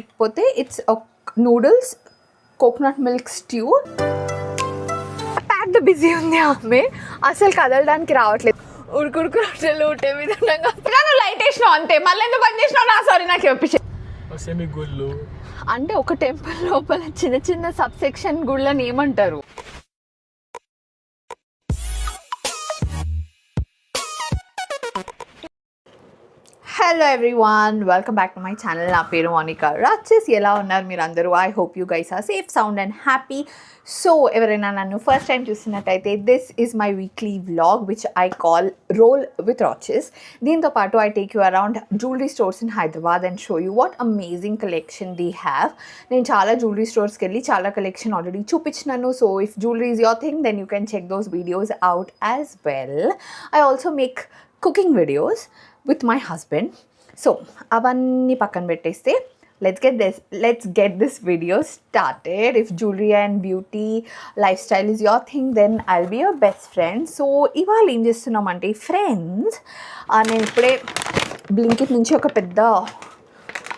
లేకపోతే it's noodles coconut milk stew. పెద్ద busy ఉంది ఆమె, అసలు కదలడానికి రావట్లేదు. ఉడుకుడుకు రొట్టెలు ఉంటే విధంగా లైట్ వేసినావు అంతే, మళ్ళీ ఎందుకు బంద్ చేసినావు? నా సారీ నాకు చెప్పించి అంటే ఒక టెంపుల్ లోపల చిన్న చిన్న సబ్ సెక్షన్ గుళ్ళని ఏమంటారు? Hello everyone, welcome back to my channel. నా పేరు మోనికా రాచెస్. ఎలా ఉన్నారు మీరు అందరూ? I hope you guys are safe, sound and happy. So ఎవరైనా నన్ను ఫస్ట్ టైం చూస్తున్నట్టయితే this is my weekly vlog which I call roll with రాచెస్. దీంతో పాటు I take you around jewellery stores in Hyderabad and show you what amazing collection they have. నేను చాలా jewellery స్టోర్స్కి వెళ్ళి చాలా కలెక్షన్ ఆల్రెడీ చూపించినాను. So if jewellery is your thing then you can check those videos out as well. I also make cooking videos with my husband. So avanni pakkan petteste, let's get this video started. If jewelry and beauty lifestyle is your thing, then I'll be your best friend. So ivaal em chestunnamante friends, nenu ippude Blinkit nunchi oka pedda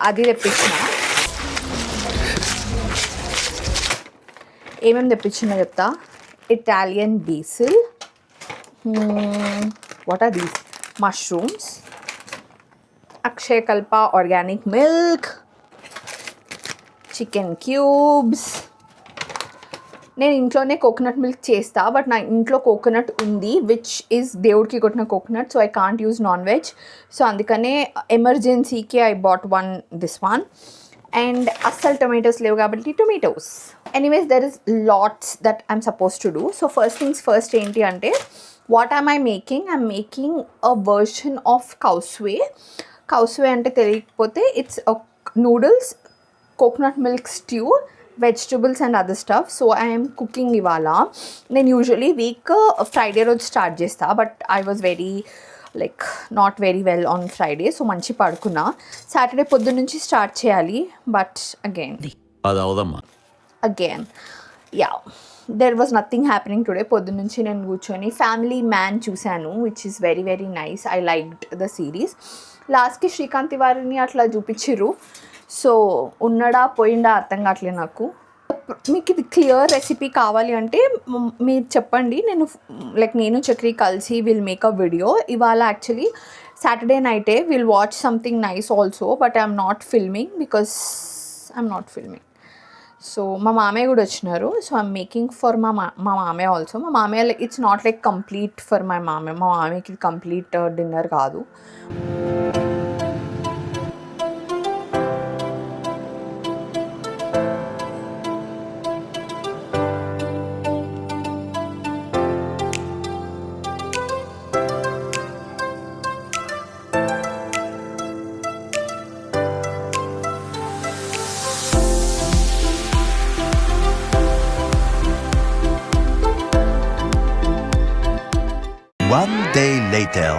adi teppichinna. ఏమేమి తెప్పించినా చెప్తా. Italian basil, what are these, mushrooms, Akshayakalpa organic milk, chicken cubes. నేను ఇంట్లోనే coconut milk చేస్తా, but నా ఇంట్లో coconut ఉంది which is దేవుడికి కొట్టిన coconut, so I can't use non veg. So అందుకనే ఎమర్జెన్సీకి I bought this one. And అస్సలు టొమాటోస్ లేవు కాబట్టి tomatoes. Anyways there is lots that I'm supposed to do. So first things first ఏంటి అంటే, what am I making? I'm making a version of khao suey. Khao suey అంటే తెలియకపోతే it's noodles coconut milk stew, vegetables and other stuff. So I'm cooking ఇవాళ. నేను usually week Friday రోజు start చేస్తా, but I was like not very well on Friday, so మంచి పడుకున్నా. Saturday పొద్దున్న నుంచి స్టార్ట్ చేయాలి, but again yeah there was nothing happening today. పొద్దున్న నుంచి నేను కూర్చొని ఫ్యామిలీ మ్యాన్ చూశాను which is very very nice. I liked the series. లాస్ట్కి శ్రీకాంత్ వారిని అట్లా చూపించిర్రు, సో ఉన్నడా పోయిండా అర్థం కావట్లేదు నాకు. మీకు ఇది క్లియర్ రెసిపీ కావాలి అంటే మీరు చెప్పండి, నేను చక్రి కలిసి విల్ మేక్ అ వీడియో. ఇవాళ యాక్చువల్లీ సాటర్డే నైటే will watch something nice also, but I'm not filming because I'm not filming. So మా మామయ్య కూడా వచ్చినారు, సో ఐఎమ్ మేకింగ్ ఫర్ మా మామయ్య ఆల్సో. మా మామయ్య it's not like complete for my మామయ్య. మా మామయ్యకి ఇది కంప్లీట్ డిన్నర్ కాదు. One day later.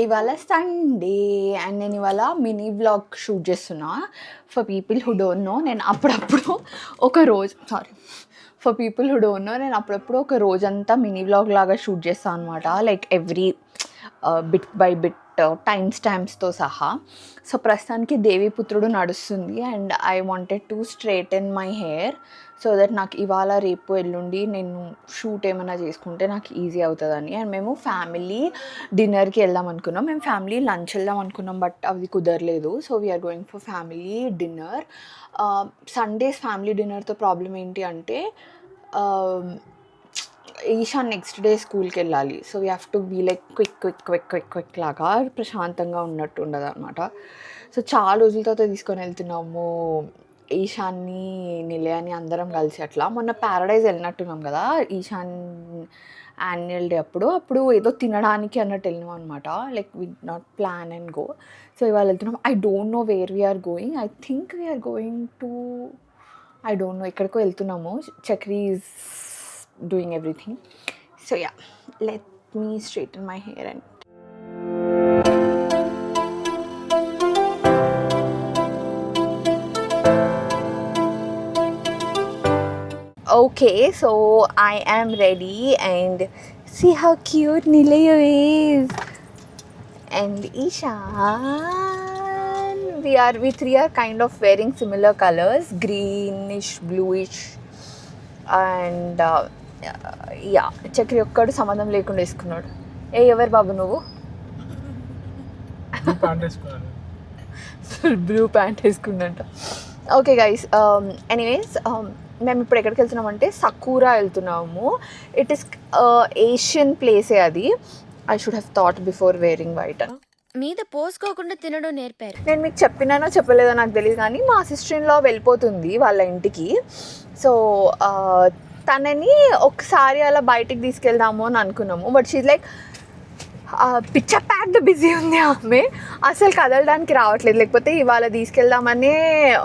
ఇవాళ సండే అండ్ నేను ఇవాళ మినీ వ్లాగ్ షూట్ చేస్తున్నా. For people who don't know, నేను అప్పుడప్పుడు ఒక రోజంతా మినీ వ్లాగ్ లాగా షూట్ చేస్తాను అనమాట. Like every bit by bit time స్టాంప్స్తో సహా. సో ప్రస్తుతానికి దేవీపుత్రుడు నడుస్తుంది and I wanted to straighten my hair so that నాకు ఇవాళ రేపు ఎల్లుండి నేను షూట్ ఏమైనా చేసుకుంటే నాకు ఈజీ అవుతుందని. అండ్ మేము ఫ్యామిలీ డిన్నర్కి వెళ్దాం అనుకున్నాం. మేము ఫ్యామిలీ లంచ్ వెళ్దాం అనుకున్నాం, బట్ అది కుదరలేదు. So we're going for family dinner. Sundays family డిన్నర్తో ప్రాబ్లం ఏంటి అంటే, ఈషాన్ నెక్స్ట్ డే స్కూల్కి వెళ్ళాలి. So we have to be like quick లాగా, ప్రశాంతంగా ఉన్నట్టు ఉండదు అనమాట. సో చాలా రోజుల తర్వాత తీసుకొని వెళ్తున్నాము ఈషాన్ని, నిలయాన్ని అందరం కలిసి. అట్లా మొన్న ప్యారడైజ్ వెళ్ళినట్టున్నాం కదా ఈషాన్ యాన్యువల్ డే అప్పుడు ఏదో తినడానికి అన్నట్టు వెళ్ళినాం అనమాట. Like we not plan and go. So ఇవాళ వెళ్తున్నాం. I don't know where we're going. I think we're going to, I don't know, ఎక్కడికో వెళ్తున్నాము. Chakri is doing everything. So yeah, let me straighten my hair and okay, so I am ready and see how cute Nilayu is and Ishan we three are kind of wearing similar colors, greenish, bluish, and yeah, Chakri ఒక్కడు సంబంధం లేకుండా వేసుకున్నాడు. ఎవరు బాబు నువ్వు? Blue pant వేసుకున్నట్ట. Okay guys, anyways మేము ఇప్పుడు ఎక్కడికి వెళ్తున్నామంటే సకూరా వెళ్తున్నాము. ఇట్ ఈస్ ఏషియన్ ప్లేసే అది. I should have thought before wearing white. మీద పోసుకోకుండా తినడం నేర్పారు. నేను మీకు చెప్పినానో చెప్పలేదో నాకు తెలియదు, కానీ మా సిస్టర్ ఇన్ లా వెళ్ళిపోతుంది వాళ్ళ ఇంటికి. సో తనని ఒకసారి అలా బయటికి తీసుకెళ్దాము అని అనుకున్నాము. బట్ షీజ్ లైక్ పిచ్చ ప్యాక్డ్ బిజీ ఉంది ఆమె, అసలు కదలడానికి రావట్లేదు. లేకపోతే ఇవాళ తీసుకెళ్దామనే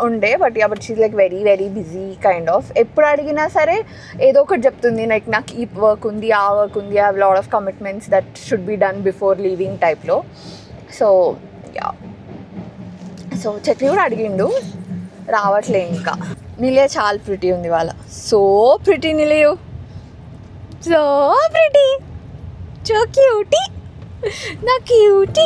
ఉండే, but she's like very very busy kind of. ఎప్పుడు అడిగినా సరే ఏదో ఒకటి చెప్తుంది, లైక్ నాకు ఈ వర్క్ ఉంది, ఆ వర్క్ ఉంది, I have lot of commitments that should be done before leaving టైప్లో. సో యా, సో చక్రి కూడా అడిగిండు, రావట్లే ఇంకా. నిలయ చాలా ప్రిటీ ఉంది వాళ్ళ, సో ప్రిటీ నిలయు, సో ప్రిటీ, సో క్యూటీ, నా క్యూటీ.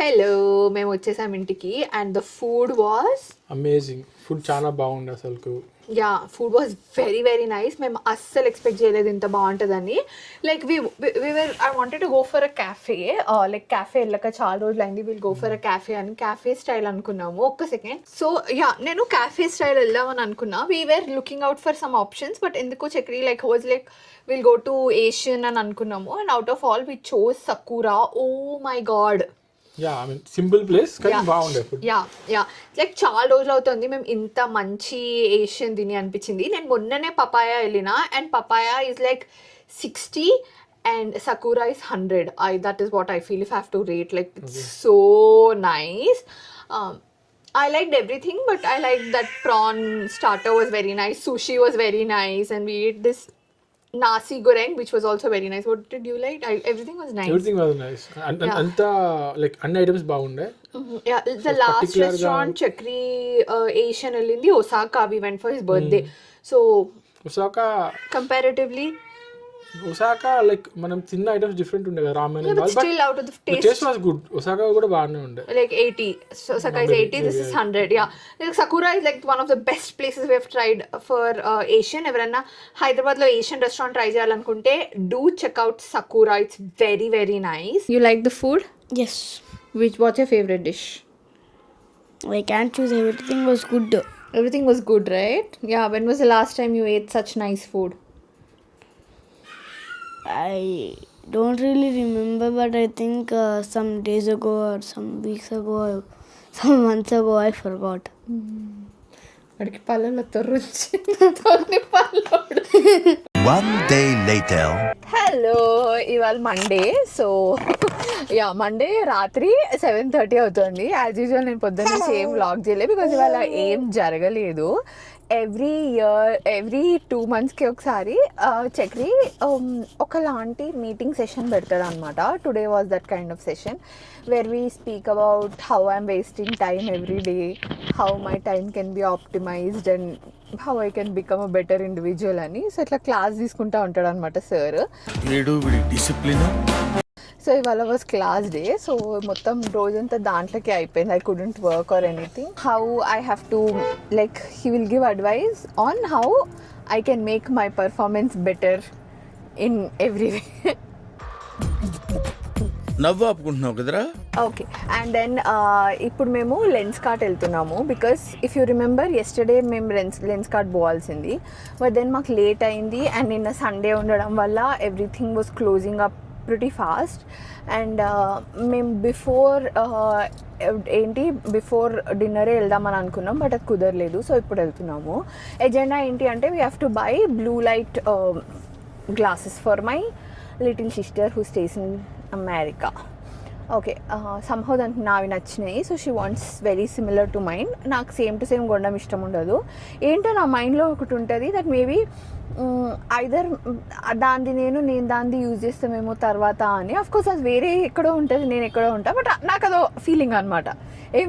హలో, మేము వచ్చేసాం ఇంటికి and the food was amazing. Food చాలా బాగుంది అసలు. Yeah, food was very very nice. మేము అస్సలు ఎక్స్పెక్ట్ చేయలేదు ఇంత బాగుంటుందని. Like I wanted to go for a cafe, like cafe వెళ్ళక చాలా రోజులు అయింది, will go for a cafe అని క్యాఫే స్టైల్ అనుకున్నాము. ఒక్క సెకండ్. సో యా, నేను క్యాఫే స్టైల్ వెళ్దామని అనుకున్నా. We were looking out for some options, but ఎందుకో Chakri like was like will go to Asian అని అనుకున్నాము. And out of all we chose Sakura. Oh my god, yeah, I mean simple place కానీ బాగుండే food. Yeah like చాలా రోజులు అవుతుంది మేము ఇంత మంచి ఏషియన్ తిని అనిపించింది. నేను మొన్ననే పపాయా వెళ్ళిన, and papaya is like 60 and Sakura is 100. That is what I feel if I have to rate. Like, it's so nice. I liked everything, but I liked that prawn starter was very nice. Sushi was very nice, and we ate this nasi goreng, which was also very nice. What did you like? Everything was nice. Everything was nice. Anta like అన్ని items బాగుండే. Yeah, the last restaurant Chakri Asian Alindi Osaka, we went for his birthday. So Osaka comparatively, Osaka like మనం తిన్న items different ఉండే కదా, రామెన్ yeah, but still out of the taste was good. Osaka కూడా బాగానే ఉండే. Like 80. So Osaka is 80, this is 100. Yeah. Like Sakura is like one of the best places we have tried for Asian. Everanna Hyderabad lo Asian restaurant try cheyalanunte, do check out Sakura. It's very very nice. You like the food? Yes. What's your favorite dish? I can't choose. Everything was good. Everything was good, right? Yeah, when was the last time you ate such nice food? I don't really remember, but I think some days ago or some weeks ago or some months ago, I forgot. అడికి పళ్ళలో తొర్రి పల్లోడు. One day later. Hello, ఇవాళ Monday. So yeah, Monday రాత్రి 7:30 అవుతుంది. As usual నేను పొద్దున్న same vlog చేయలేదు, because ఇవాళ ఏం జరగలేదు. ఎవ్రీ 2 monthsకి ఒకసారి చక్రి ఒకలాంటి మీటింగ్ సెషన్ పెడతాడు అనమాట. Today was that kind of session where we speak about how I'm wasting time every day, how my time can be optimised and how I can become a better individual అని. So ఇట్లా class తీసుకుంటా ఉంటాడు అనమాట sir. So ఇవాళ was class day. So మొత్తం రోజంతా దాంట్లోకి అయిపోయింది. I couldn't work or anything. How I have to like he will give advice on how I can make my performance better in every way. నవ్వు ఆపుకుంటున్నావు కదరా. Okay, and then ఇప్పుడు మేము lens cart వెళ్తున్నాము. Because if you remember yesterday మేము lens cart పోవాల్సింది, but then మాకు late అయింది. And నిన్న Sunday ఉండడం వల్ల everything was closing up pretty fast, and మేము బిఫోర్ డిన్నరే వెళ్దామని అనుకున్నాం, బట్ అది కుదరలేదు. సో ఇప్పుడు వెళ్తున్నాము. ఎజెండా ఏంటి అంటే we have to buy blue light glasses for my little sister who stays in America. Okay somehow దానికి నావి నచ్చినాయి. So she wants very similar to mind. నాకు సేమ్ టు సేమ్ కొనడం ఇష్టం ఉండదు. ఏంటో నా మైండ్లో ఒకటి ఉంటుంది దట్ మేబీ ఐదర్ దాన్ని నేను దాన్ని యూజ్ చేస్తామేమో తర్వాత అని. అఫ్కోర్స్ అది వేరే ఎక్కడో ఉంటుంది, నేను ఎక్కడో ఉంటా, బట్ నాకు అదో ఫీలింగ్ అనమాట,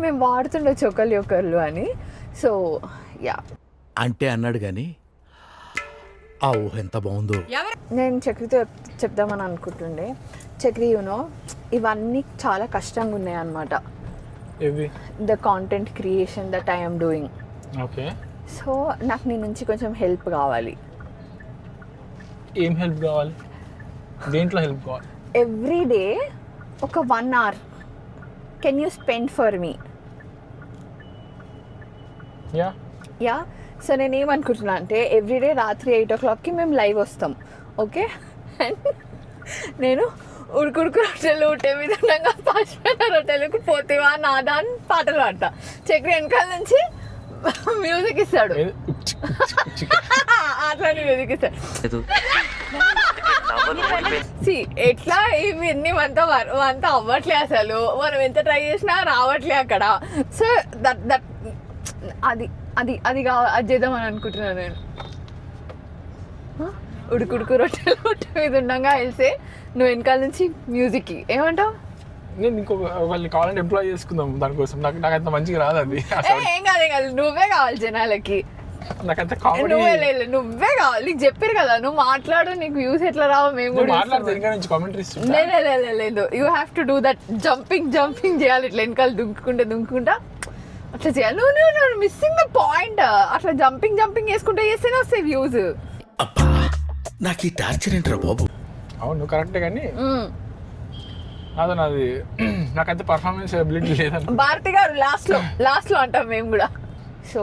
మేము వాడుతుండొచ్చు ఒకళ్ళు అని. సో యా అంటే అన్నాడు కానీ ఆ ఊహ ఎంత బాగుందో. నేను చక్రితో చెప్దామని అనుకుంటుండే, చక్రి యూనో ఇవన్నీ చాలా కష్టంగా ఉన్నాయి అన్నమాట. ఇవి the content creation that I'm doing. Okay. So నాకు నీ నుంచి కొంచెం హెల్ప్ కావాలి. ఏం హెల్ప్ కావాలి? దేంట్లో హెల్ప్ కావాలి? ఎవ్రీ డే ఒక 1 hour can you spend for me? Yeah. So నేను ఏమనుకుంటున్నా అంటే ఎవ్రీడే రాత్రి 8 o'clockకి మేము లైవ్ వస్తాం, ఓకే? అండ్ నేను ఉడుకుడుకు రొట్టెలు ఉంటే మీద ఉండగా పాచిపోయిన రొట్టెలకు పోతేవా నాదా అని పాటలు పాడతా. చక్రి వెనకాల నుంచి మ్యూజిక్ ఇస్తాడు, అట్లాంటి మ్యూజిక్ ఇస్తాడు. ఎట్లా ఇవన్నీ అంతా అవ్వట్లే అసలు, మనం ఎంత ట్రై చేసినా రావట్లే అక్కడ. సో దట్ అది అది అది అది చేద్దామని అనుకుంటున్నాను నేను. ఉడుకుడుకు రొట్టెలు రొట్టె మీద ఉండగా వెళ్తే నువ్వు వెనకాల నుంచి మ్యూజిక్కి ఏమంటావు? నేను ఇంకొక వాళ్ళని కావాలంటే ఎంప్లాయ్ చేసుకుందాం దానికోసం. నాకు అంత మంచిగా రాదు అది. ఏం కాదు, నువ్వే కావాలి జనాలకి. నాకంత కామెడీ నువ్వే కావాలి. నీకు చెప్పారు కదా, నువ్వు మాట్లాడు, నీకు వ్యూస్ ఎట్లా రావు మేము కూడా లేదు. You have to do that. Jumping చేయాలి, ఇట్లా వెనకాల దుంకుకుంటా అట్లా చేయాలి. నువ్వు మిస్సింగ్ ద పాయింట్. అట్లా జంపింగ్ చేసుకుంటా చేస్తేనే వస్తాయి వ్యూస్. అబ్బా నాకు ఈ టార్చర్ ఏంట్రా బాబు. అవును కరెక్టే, కానీ నాది నాకంత పర్ఫార్మెన్స్ ఎబిలిటీ లేదని. భారతి గారు లాస్ట్ లో అంటాం మేము కూడా. సో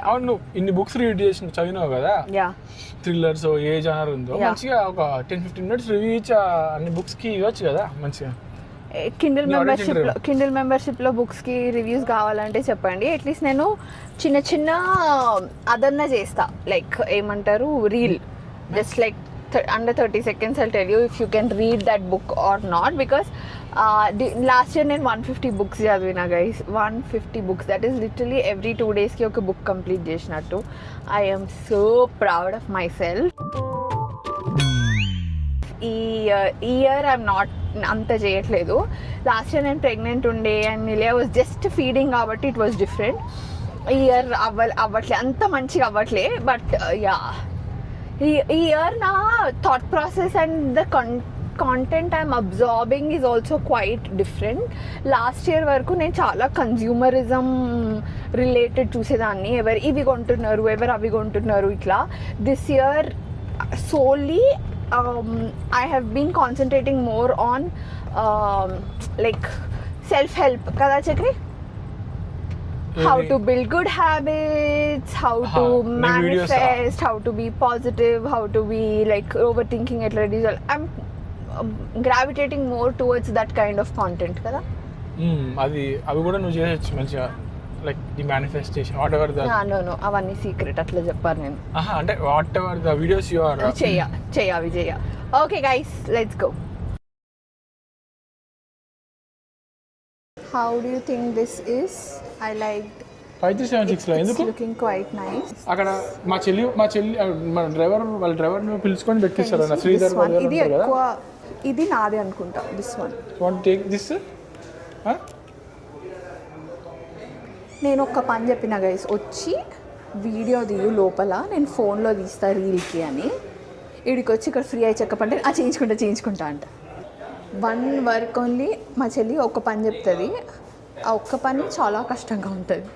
అవును, నువ్వు ఇన్ని బుక్స్ రీడ్ చదివినావు కదా, థ్రిల్లర్స్ ఏ జానర్ ఉందో, మంచిగా ఒక 10-15 minutes రివ్యూ ఇచ్చి అన్ని బుక్స్కి ఇవ్వచ్చు కదా మంచిగా. కిండిల్ మెంబర్షిప్లో బుక్స్కి రివ్యూస్ కావాలంటే చెప్పండి. అట్లీస్ట్ నేను చిన్న అదన్నా చేస్తా, లైక్ ఏమంటారు reel, just like under 30 seconds I'll tell you if you can read that book or not, because last year నేను 150 books చదివినా guys. 150 books, that is literally every 2 days కి ఒక బుక్ కంప్లీట్ చేసినట్టు. I am so proud of myself. ఈ year I'm not అంత చేయట్లేదు. Last year నేను pregnant ఉండే అండ్ నిలియా వాజ్ జస్ట్ ఫీడింగ్ కాబట్టి ఇట్ వాజ్ డిఫరెంట్. ఈ ఇయర్ అవ్వట్లే, అంత మంచిగా అవ్వట్లే. బట్ యా, ఈ ఇయర్ నా thought process and the content I'm absorbing is also quite different. Last year వరకు నేను చాలా కన్జ్యూమరిజం రిలేటెడ్ చూసేదాన్ని, ఎవరు ఇవి కొంటున్నారు, ఎవరు అవి కొంటున్నారు ఇట్లా. This year solely I have been concentrating more on like self-help kada Chakri, how to build good habits, how to manifest, how to be positive, how to be like overthinking at reduce. I'm gravitating more towards that kind of content kada. అది అవి కూడా నువ్వు చేయొచ్చు మంచిగా, like the manifestation whatever the. No అవన్నీ secret అట్లా చెప్పారు నేను. అంటే whatever the videos you are చెయ్య. Okay guys, let's go. How do you think this is? I liked 5376 లో ఎందుకు looking quite nice. అక్కడ మా చెల్లి మన వాళ్ళ డ్రైవర్ ను పిలుచుకొని పెట్టిస్తారు నా శ్రీధర్ గారు ఇది ఎక్కువ, ఇది నాదే అనుకుంటా. This one want take this. నేను ఒక్క పని చెప్పిన గైస్, వచ్చి వీడియో తీయు లోపల, నేను ఫోన్లో తీస్తా రీల్కి అని. వీడికి వచ్చి ఇక్కడ ఫ్రీ అయి చెక్కపంటే చేయించుకుంటా అంట. 1 వర్క్ ఓన్లీ. మా చెల్లి ఒక్క పని చెప్తుంది, ఆ ఒక్క పని చాలా కష్టంగా ఉంటుంది,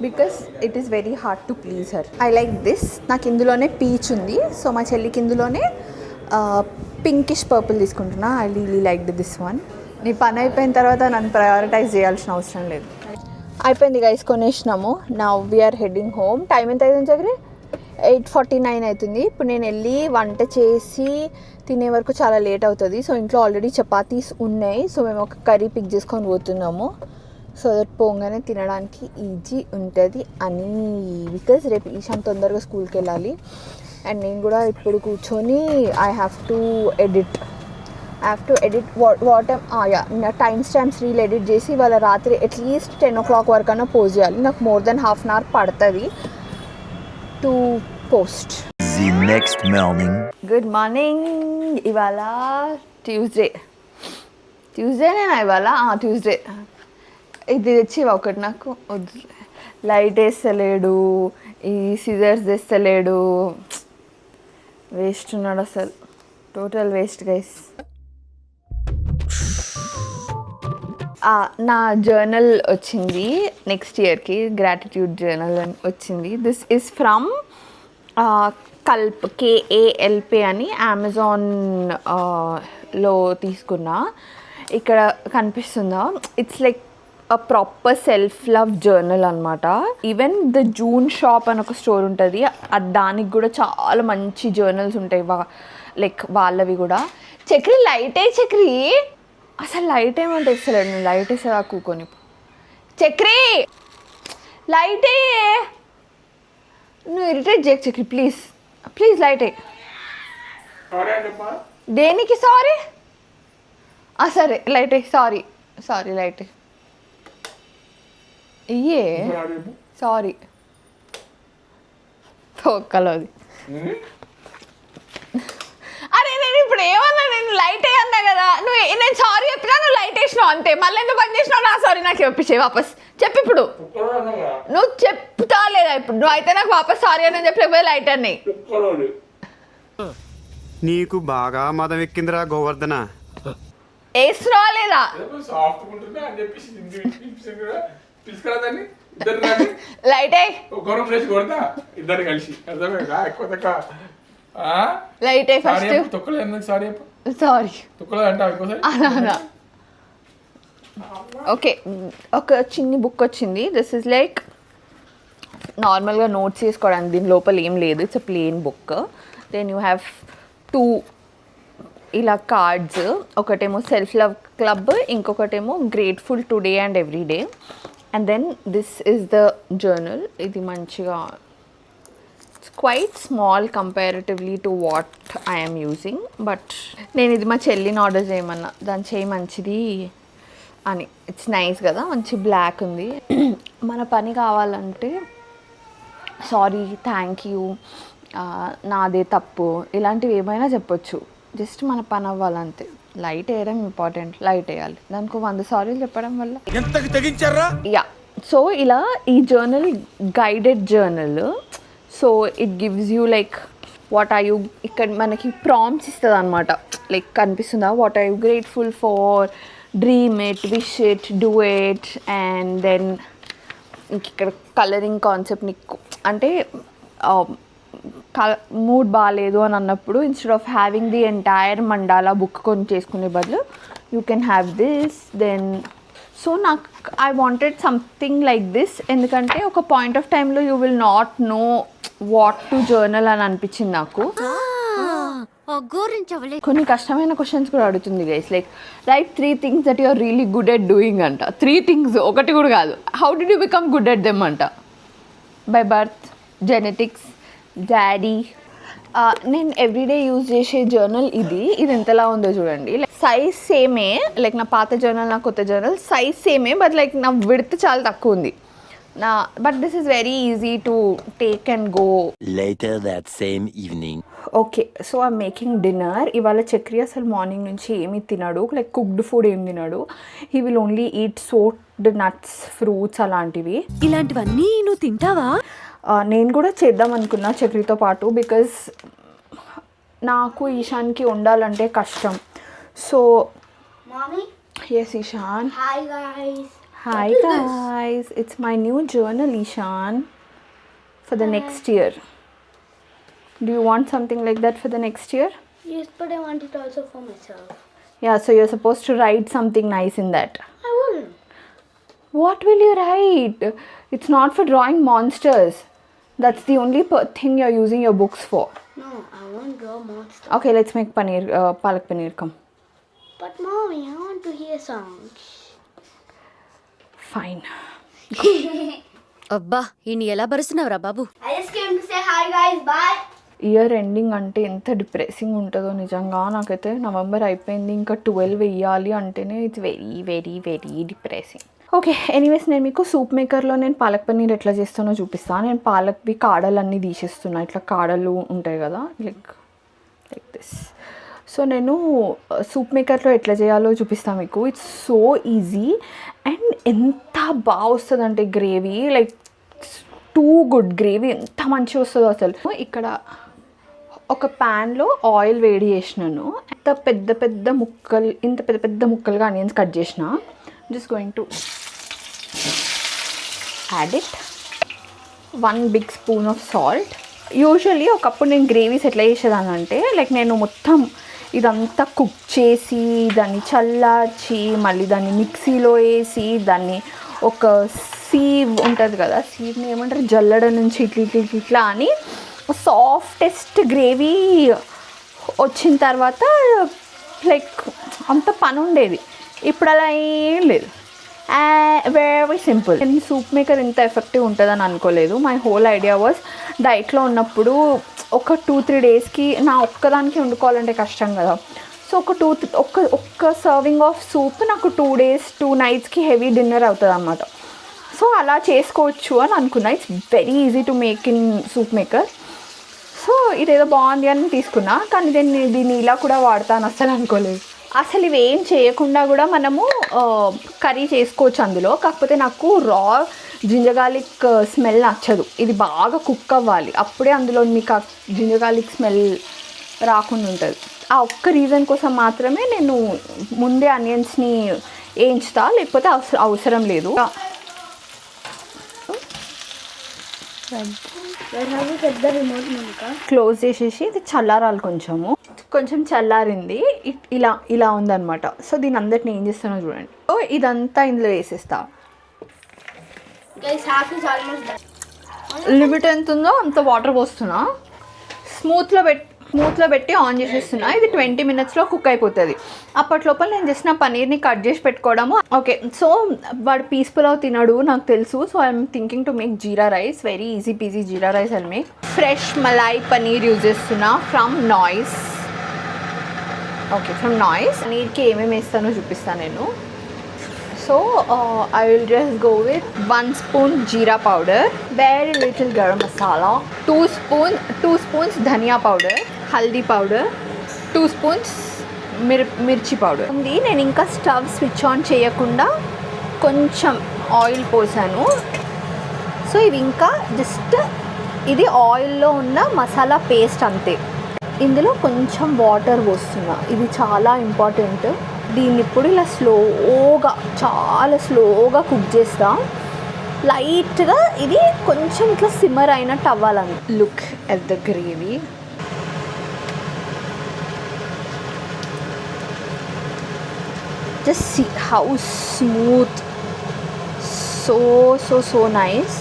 because it is very hard to please her. I like this. నాకు ఇందులోనే పీచ్ ఉంది, సో మా చెల్లికి ఇందులోనే పింకిష్ పర్పుల్ తీసుకుంటున్నా. I really like this one. నీ పని అయిపోయిన తర్వాత నన్ను ప్రయారిటైజ్ చేయాల్సిన అవసరం లేదు. అయిపోయింది గైస్, కొనేసినాము. Now we're heading home. Time ఎంత అవుతుంది చక్రి? 8:49 అవుతుంది. ఇప్పుడు నేను వెళ్ళి వంట చేసి తినే వరకు చాలా లేట్ అవుతుంది. సో ఇంట్లో ఆల్రెడీ చపాతీస్ ఉన్నాయి, సో మేము ఒక కర్రీ పిక్ చేసుకొని పోతున్నాము. సో దట్ పోగానే తినడానికి ఈజీ ఉంటుంది అని, బికాజ్ రేపు ఈశాన్ తొందరగా స్కూల్కి వెళ్ళాలి. అండ్ నేను కూడా ఇప్పుడు కూర్చొని I have to edit have to edit what time stamps reel edit చేసి వాళ్ళ రాత్రి అట్లీస్ట్ 10 o'clock వరకన్నా పోస్ట్ చేయాలి. నాకు more than half an hour పడుతుంది to post. The next morning. Good morning. ఇవాళ ట్యూస్డేనేనా ఇవాళ? ట్యూస్డే. ఇది తెచ్చి ఒకటి నాకు వద్దు. లైట్ వేస్తలేడు, ఈ సిజర్స్ తెస్తలేడు, వేస్ట్ ఉన్నాడు అసలు, టోటల్ వేస్ట్ గైస్. నా జర్నల్ వచ్చింది నెక్స్ట్ ఇయర్కి, గ్రాటిట్యూడ్ జర్నల్ అని వచ్చింది. దిస్ ఈజ్ ఫ్రమ్ కల్ప్, KALP అని అమెజాన్లో తీసుకున్నా. ఇక్కడ కనిపిస్తుందా? It's like a proper self love journal అనమాట. ఈవెన్ ద జూన్ షాప్ అని ఒక స్టోర్ ఉంటుంది, దానికి కూడా చాలా మంచి జర్నల్స్ ఉంటాయి, లైక్ వాళ్ళవి కూడా. చక్రి లైట్ చక్రి, అసలు లైట్ ఏమంటే ఇస్తలేడు. నేను లైట్ వేసేదా కూకొని. చక్రి లైట్ నువ్వు ఇరిటేట్ చేయకు చక్రి, ప్లీజ్ ప్లీజ్ లైట్ దేనికి సారీ? సరే లైట్ సారీ సారీ లైట్ ఇయ్యే సారీ తోక్కలోది. అరే నేను ఇప్పుడు ఏమన్నా, నేను లైట్ అన్నా కదా, నేను సారీ చెప్పినా నువ్వు లైట్ వేసినావు అంతే. మళ్ళీ ఎందుకు బంద్ చేసినావు? నా సారీ నాకు చెప్పేసే వాపస్ చెప్పు. ఇప్పుడు నువ్వు చెప్తా లేదా? ఇప్పుడు నువ్వు అయితే నాకు వాపస్ సారీ అని చెప్పలేకపోతే లైట్ అన్నీ. నీకు బాగా మదం ఎక్కిందిరా గోవర్ధన. వేస్తున్నావా లేదా? Light light first sorry. Okay, ఒక చిన్ని బుక్ వచ్చింది. దిస్ ఇస్ లైక్ నార్మల్గా నోట్స్ చేసుకోవడానికి, దీని లోపల ఏం లేదు, it's a plain book. Then you have 2 ఇలా కార్డ్స్, ఒకటేమో సెల్ఫ్ లవ్ క్లబ్, ఇంకొకటేమో grateful today and every day. And then this is the journal. ఇది మంచిగా it's quite small comparatively to what I'm using, but నేను ఇది మా చెల్లిని order చేయమన్నా, దాని చేయి మంచిది అని. ఇట్స్ నైస్ కదా, మంచి బ్లాక్ ఉంది. మన పని కావాలంటే సారీ, థ్యాంక్ యూ, నాదే తప్పు, ఇలాంటివి ఏమైనా చెప్పొచ్చు. జస్ట్ మన పని అవ్వాలంతే. లైట్ వేయడం ఇంపార్టెంట్, లైట్ వేయాలి. దానికి 100 సారీలు చెప్పడం వల్ల యా. సో ఇలా ఈ journal guided journal. So it gives you like what are you, ఇక్కడ మనకి ప్రాంప్ట్స్ ఇస్తుంది అనమాట. లైక్ కనిపిస్తుందా? What are you grateful for, dream it, wish it, do it. And then ఇక్కడ కలరింగ్ కాన్సెప్ట్ నీకు అంటే మూడ్ బాగాలేదు అని అన్నప్పుడు, instead of having the entire mandala book కొని చేసుకునే బదులు you can have this. Then so నాకు I wanted something like this, ఎందుకంటే ఒక పాయింట్ ఆఫ్ టైంలో you will not know what to journal అని అనిపించింది నాకు. కొన్ని కష్టమైన క్వశ్చన్స్ కూడా అడుగుతుంది guys, like write 3 things that you're really good at doing అంట. 3 things, ఒకటి కూడా కాదు. How did you become good at them అంట. By birth, genetics, daddy. నేను ఎవ్రీడే యూజ్ చేసే జర్నల్ ఇది ఎంతలా ఉందో చూడండి. లైక్ సైజ్ సేమే, లైక్ నా పాత జర్నల్, నా కొత్త జర్నల్ సైజ్ సేమే, బట్ లైక్ నా విడ్త్ చాలా తక్కువ ఉంది. But this is very easy to take and go. Later that same evening. Okay, so I'm making dinner. ఇవాళ చక్రి అసలు మార్నింగ్ నుంచి ఏమి తినడు, లైక్ కుక్డ్ ఫుడ్ ఏం తినడు. He will only eat soaked nuts, fruits అలాంటివి. ఇలాంటివన్నీ నువ్వు తింటావా? నేను కూడా చేద్దాం అనుకున్నా చక్రితో పాటు, బికాజ్ నాకు ఈశాన్కి ఉండాలంటే కష్టం. So yes Ishan. Hi guys, it's my new journal, Ishan, for the next year. Do you want something like that for the next year? Yes, but I want it also for myself. Yeah, so you're supposed to write something nice in that. I wouldn't. What will you write? It's not for drawing monsters. That's the only thing you're using your books for. No, I won't draw monsters. Okay, let's make paneer, palak paneer, come. But mommy, I want to hear songs. Fine. అబ్బా ఈయన ఎలా భరుస్తున్నావురా బాబు? I just came to say hi guys, bye. Year ending అంటే ఎంత depressing ఉంటుందో నిజంగా. నాకైతే November అయిపోయింది, ఇంకా 12 వేయాలి అంటేనే it's very very very depressing. Okay, anyways నేను మీకు సూప్ మేకర్లో నేను పాలక్ పన్నీర్ ఎట్లా చేస్తానో చూపిస్తాను. నేను పాలక్వి కాడలన్నీ తీసేస్తున్నా, ఇట్లా కాడలు ఉంటాయి కదా, లైక్ దిస్. సో నేను సూప్ మేకర్లో ఎట్లా చేయాలో చూపిస్తాను మీకు. ఇట్స్ సో ఈజీ అండ్ ఎంత బాగా వస్తుంది అంటే gravy, like too good gravy, ఎంత మంచిగా వస్తుందో అసలు. ఇక్కడ ఒక ప్యాన్లో ఆయిల్ వేడి చేసినాను, ఇంత పెద్ద పెద్ద ముక్కలుగా ఆనియన్స్ కట్ చేసిన. Just going to add it 1 big spoon of salt. Usually ఒకప్పుడు నేను గ్రేవీస్ ఎట్లా చేసేదాన్ని అంటే, లైక్ నేను మొత్తం ఇదంతా కుక్ చేసి దాన్ని చల్లార్చి మళ్ళీ దాన్ని మిక్సీలో వేసి దాన్ని ఒక సీవ్ ఉంటుంది కదా, సీవ్ని ఏమంటారు, జల్లడ నుంచి ఇట్లా అని సాఫ్టెస్ట్ గ్రేవీ వచ్చిన తర్వాత లైక్ అంత పని ఉండేది. ఇప్పుడు అలా ఏం లేదు, వెరీ సింపుల్. నేను సూప్ మేకర్ ఇంత ఎఫెక్టివ్ ఉంటుందని అనుకోలేదు. మై హోల్ ఐడియా వాజ్ డైట్లో ఉన్నప్పుడు ఒక 2-3 డేస్కి నా ఒక్కదానికి వండుకోవాలంటే కష్టం కదా. సో ఒక్క సర్వింగ్ ఆఫ్ సూప్ నాకు 2 days 2 nights హెవీ డిన్నర్ అవుతుంది అన్నమాట. సో అలా చేసుకోవచ్చు అని అనుకున్నా. It's very easy to make in soup maker. So ఇదేదో బాగుంది అని తీసుకున్నా, కానీ దీన్ని ఇలా కూడా వాడతాను అస్సలు అనుకోలేదు. అసలు ఇవి ఏం చేయకుండా కూడా మనము కర్రీ చేసుకోవచ్చు అందులో. కాకపోతే నాకు రా జింజర్ గార్లిక్ స్మెల్ నచ్చదు, ఇది బాగా కుక్ అవ్వాలి, అప్పుడే అందులో మీకు ఆ జింజర్ గార్లిక్ స్మెల్ రాకుండా ఉంటుంది. ఆ ఒక్క రీజన్ కోసం మాత్రమే నేను ముందే ఆనియన్స్ని వేయించుతా, లేకపోతే అవసరం లేదు. క్లోజ్ చేసేసి ఇది చల్లారాలి, కొంచెం చల్లారింది, ఇలా ఉందన్నమాట. సో దీని అందరిని ఏం చేస్తానో చూడండి. సో ఇదంతా ఇందులో వేసేస్తా. లిమిట్ ఎంత ఉందో అంత వాటర్ పోస్తున్నా, స్మూత్లో పెట్టి ఆన్ చేసేస్తున్నా. ఇది 20 minutesలో కుక్ అయిపోతుంది. అప్పట్లోపల నేను జస్ట్ నా పనీర్ని కట్ చేసి పెట్టుకోవడము. ఓకే, సో వాడు పీస్ పులావ్ తినడు నాకు తెలుసు. So I'm thinking to make jeera rice, very easy peasy jeera rice అని make. Fresh malai paneer use చేస్తున్నా ఫ్రమ్ నాయిస్. ఓకే, ఫ్రమ్ నాయిస్. పనీర్కి ఏమేమి వేస్తానో చూపిస్తాను నేను. So I will just go with 1 spoon jeera powder, very little garam masala, 2 spoons dhania powder, haldi powder, 2 spoons mirchi powder. నేను ఇంకా స్టవ్ స్విచ్ ఆన్ చేయకుండా కొంచెం ఆయిల్ పోసాను. సో ఇవి ఇంకా జస్ట్ ఇది ఆయిల్లో ఉన్న మసాలా పేస్ట్ అంతే. ఇందులో కొంచెం వాటర్ పోస్తున్నా, ఇది చాలా ఇంపార్టెంట్. దీన్ని ఇప్పుడు ఇలా చాలా స్లోగా కుక్ చేస్తా. లైట్గా ఇది కొంచెం ఇట్లా సిమ్మర్ అయినట్టు అవ్వాలని. Look at the gravy, just see how smooth, so nice.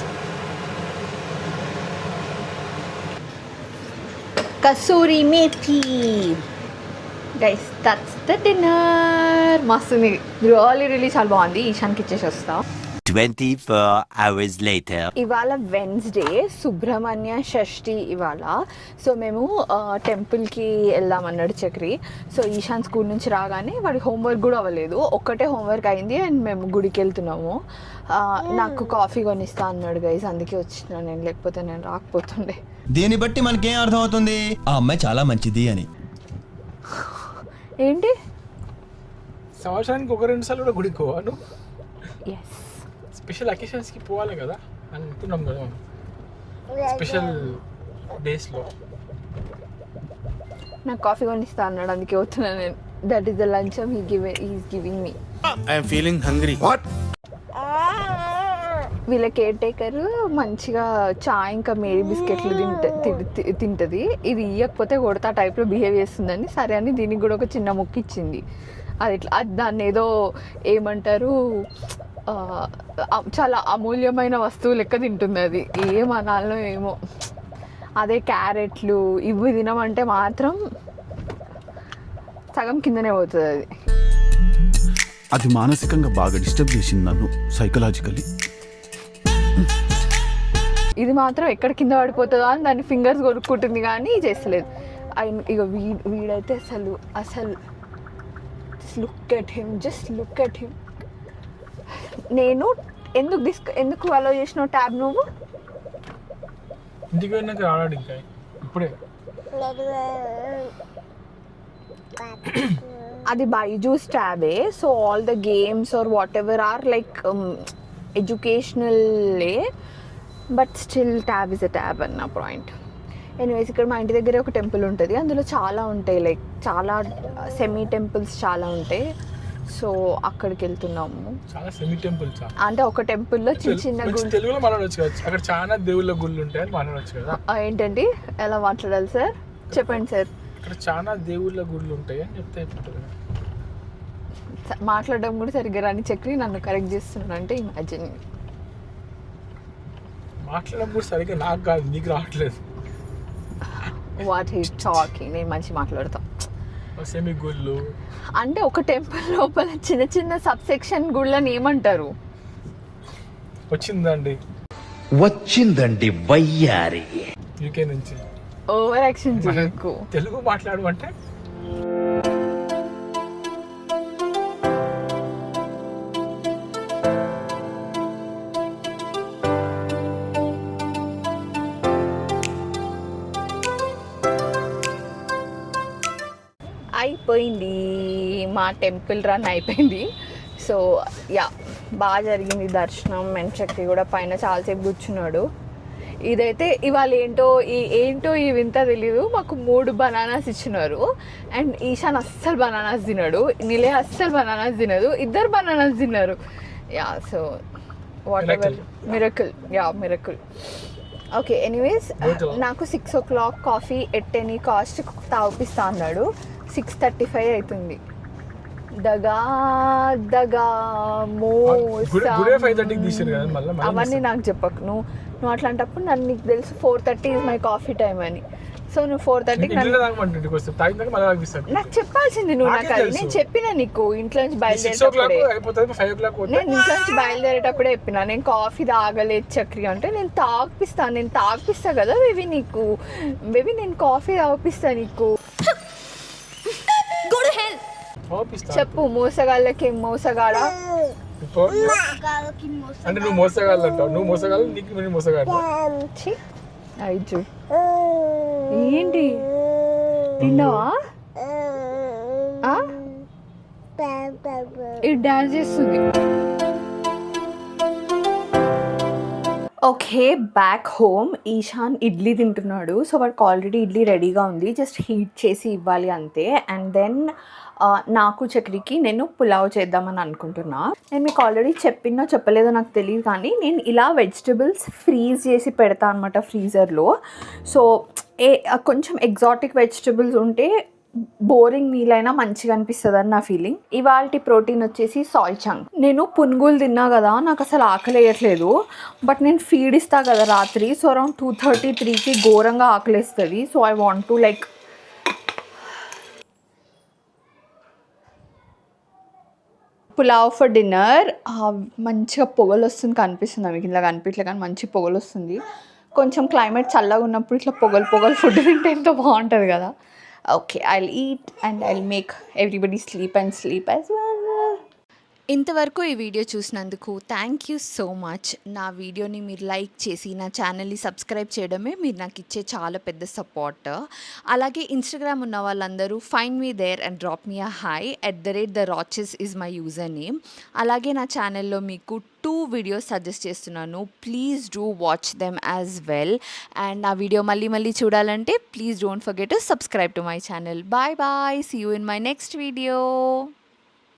Kasuri methi. Guys that's the dinner. మస్తుంది, రియలీ చాలా బాగుంది. ఈశాన్కి ఇచ్చేసి వస్తా. 24 hours later. ఇవాళ వెన్స్డే, సుబ్రహ్మణ్య షష్ఠి ఇవాళ. సో మేము టెంపుల్కి వెళ్దామన్నాడు చక్రి. సో ఈశాన్ స్కూల్ నుంచి రాగానే వాడి హోంవర్క్ కూడా అవ్వలేదు, ఒక్కటే హోంవర్క్ అయింది అండ్ మేము గుడికి వెళ్తున్నాము. నాకు కాఫీ కొనిస్తా అన్నాడు గైస్, అందుకే వచ్చిన నేను, లేకపోతే నేను రాకపోతుండే. దీన్ని బట్టి మనకేం అర్థం అవుతుంది, ఆ అమ్మాయి చాలా మంచిది అని. ఏంటి సంవత్సరానికి 1-2 సార్లు కూడా గుడికి పోవాను. ఎస్, స్పెషల్ అకేషన్స్కి పోవాలి కదా అని అనుకున్నాం కదా, స్పెషల్ డేస్లో. నాకు కాఫీ కొనిస్తా అన్నాడు, అందుకే వస్తున్నాను నేను. That is the lunch is giving me. I'm feeling hungry. వీళ్ళ కేర్ టేకర్ మంచిగా చాయ్ ఇంకా మేరీ బిస్కెట్లు తింటుంది. ఇది ఇవ్వకపోతే కొడతా టైప్లో బిహేవ్ చేస్తుందని, సరే అని దీనికి కూడా ఒక చిన్న ముక్క ఇచ్చింది. అది ఇట్లా దాన్ని ఏదో ఏమంటారు, చాలా అమూల్యమైన వస్తువు లెక్క తింటుంది. అది ఏమనాలో ఏమో. అదే క్యారెట్లు ఇవి తినమంటే మాత్రం సగం కిందనే పోతుంది. అది మానసికంగా బాగా డిస్టర్బ్ చేసింది నన్ను, సైకలాజికలీ. ఇది మాత్రం ఎక్కడ కింద పడిపోతుందో అని దాన్ని ఫింగర్స్ కొనుక్కుంటుంది కానీ చేస్తలేదు. ఇక వీడైతే అసలు లుక్ ఎట్ హిమ్. నేను ఎందుకు అలో చేసినావు ట్యాబ్ నువ్వు? ఇంటికి వెళ్ళినాక ఆడాడు ఇంకా ఇప్పుడే. అది బైజూస్ ట్యాబే. So all the games are whatever are like ఎడ్యుకేషనలే, but still tab is a tab అన్న పాయింట్. ఎనీవేస్ ఇక్కడ మా ఇంటి దగ్గర ఒక టెంపుల్ ఉంటుంది, అందులో చాలా ఉంటాయి, లైక్ చాలా సెమీ టెంపుల్స్ చాలా ఉంటాయి. సో అక్కడికి వెళ్తున్నాము. చాలా సెమీ టెంపుల్స్ అంటే ఒక టెంపుల్లో చిన్న గుళ్ళు. తెలుగులో మాట్లాడవచ్చు కదా, అక్కడ చాలా దేవుళ్ళ గుళ్ళు ఉంటాయని మాట్లాడవచ్చు కదా. ఏంటండి ఎలా మాట్లాడాలి సార్? చెప్పండి సార్. అక్కడ చాలా దేవుళ్ళ గుళ్ళు ఉంటాయి అని చెప్తే అయిపోతుంది. మాట్లాడడం కూడా సరిగ్గా రాని చక్రి నన్ను కరెక్ట్ చేస్తున్నాను అంటే ఇమాజిన్. మాట్లాడడం కూడా సరిగ్గా నాకు కాదు, నీకు రావట్లేదు. What he talking. నేను మంచి మాట్లాడతాను. సెమీ గుళ్ళు అంటే ఒక టెంపుల్ లోపల చిన్న సబ్సెక్షన్ గుళ్ళని ఏమంటారు? వచ్చిందండి వయ్యారి యూకే నుంచి. ఓవర్ యాక్షన్ చేయకు. తెలుగు మాట్లాడు అంటే అయిపోయింది మా టెంపుల్ రన్ అయిపోయింది. సో యా బాగా జరిగింది దర్శనం. మెంచక్తి కూడా పైన చాలాసేపు కూర్చున్నాడు. ఇదైతే ఇవాళ ఏంటో ఈ వింత తెలీదు. మాకు 3 బనానాస్ ఇచ్చినారు అండ్ ఈశాన్ అస్సలు బనానాస్ తినడు, నిలయ అస్సలు బనానాస్ తినదు, 2 బనానాస్ తిన్నారు. Yeah so whatever, miracle. Okay anyways నాకు 6 o'clock coffee at any cost తాగిపిస్తా అన్నాడు. 6:35 అవుతుంది. అవన్నీ నాకు చెప్పకు. నువ్వు అట్లాంటప్పుడు నీకు తెలుసు 4:30 is మై కాఫీ టైమ్ అని. సో నువ్వు 4:30 నాకు చెప్పాల్సింది నువ్వు. నాకు అది నేను చెప్పిన నీకు ఇంట్లో నుంచి బయలుదేరేటప్పుడే చెప్పిన నేను కాఫీ తాగలేదు చక్రి అంటే నేను తాగిపిస్తా కదా బేబీ నీకు. బేబీ నేను కాఫీ తాగిపిస్తా నీకు. చెప్పు మోసగాళ్ళకి మోసగాడా అంటే నువ్వు మోసగాళ్ళు అంటావు. నువ్వు మోసగాళ్ళు, నీకు మోసగాడు. ఏంటి తిన్నావా? ఇది డాన్స్ చేస్తుంది. Okay back home. Ishan idli తింటున్నాడు. సో వాడికి ఆల్రెడీ ఇడ్లీ రెడీగా ఉంది, జస్ట్ హీట్ చేసి ఇవ్వాలి అంతే. అండ్ దెన్ నాకు చక్రికి నేను పులావ్ చేద్దామని అనుకుంటున్నా. నేను మీకు ఆల్రెడీ చెప్పలేదో నాకు తెలియదు కానీ నేను ఇలా వెజిటబుల్స్ ఫ్రీజ్ చేసి పెడతా అనమాట ఫ్రీజర్లో. సో కొంచెం ఎగ్జాటిక్ వెజిటబుల్స్ ఉంటే బోరింగ్ మీల్ అయినా మంచిగా అనిపిస్తుంది అని నా ఫీలింగ్. ఇవాల్టి ప్రోటీన్ వచ్చేసి సాయ్ చంక్. నేను పునుగులు తిన్నా కదా, నాకు అసలు ఆకలి వేయట్లేదు. బట్ నేను ఫీడ్ ఇస్తా కదా రాత్రి, సో అరౌండ్ 2:30-3కి ఘోరంగా ఆకలిస్తుంది. So I want to like pulao for dinner. మంచిగా పొగలు వస్తుంది, కనిపిస్తుంది మీకు ఇలా కనిపించలే కానీ మంచి పొగలు వస్తుంది. కొంచెం క్లైమేట్ చల్లగా ఉన్నప్పుడు ఇట్లా పొగలు ఫుడ్ తింటే ఎంతో బాగుంటుంది కదా. Okay, I'll eat and I'll make everybody sleep as well. ఇంతవరకు ఈ వీడియో చూసినందుకు థ్యాంక్ యూ సో మచ్. నా వీడియోని మీరు లైక్ చేసి నా ఛానల్ని సబ్స్క్రైబ్ చేయడమే మీరు నాకు ఇచ్చే చాలా పెద్ద సపోర్ట్. అలాగే ఇన్స్టాగ్రామ్ ఉన్న వాళ్ళందరూ find me there and drop me a hi @theRoches is my username. అలాగే నా ఛానల్లో మీకు 2 వీడియోస్ సజెస్ట్ చేస్తున్నాను. Please do watch them as well. And నా వీడియో మళ్ళీ చూడాలంటే please don't forget to subscribe to my channel. Bye see you in my next video.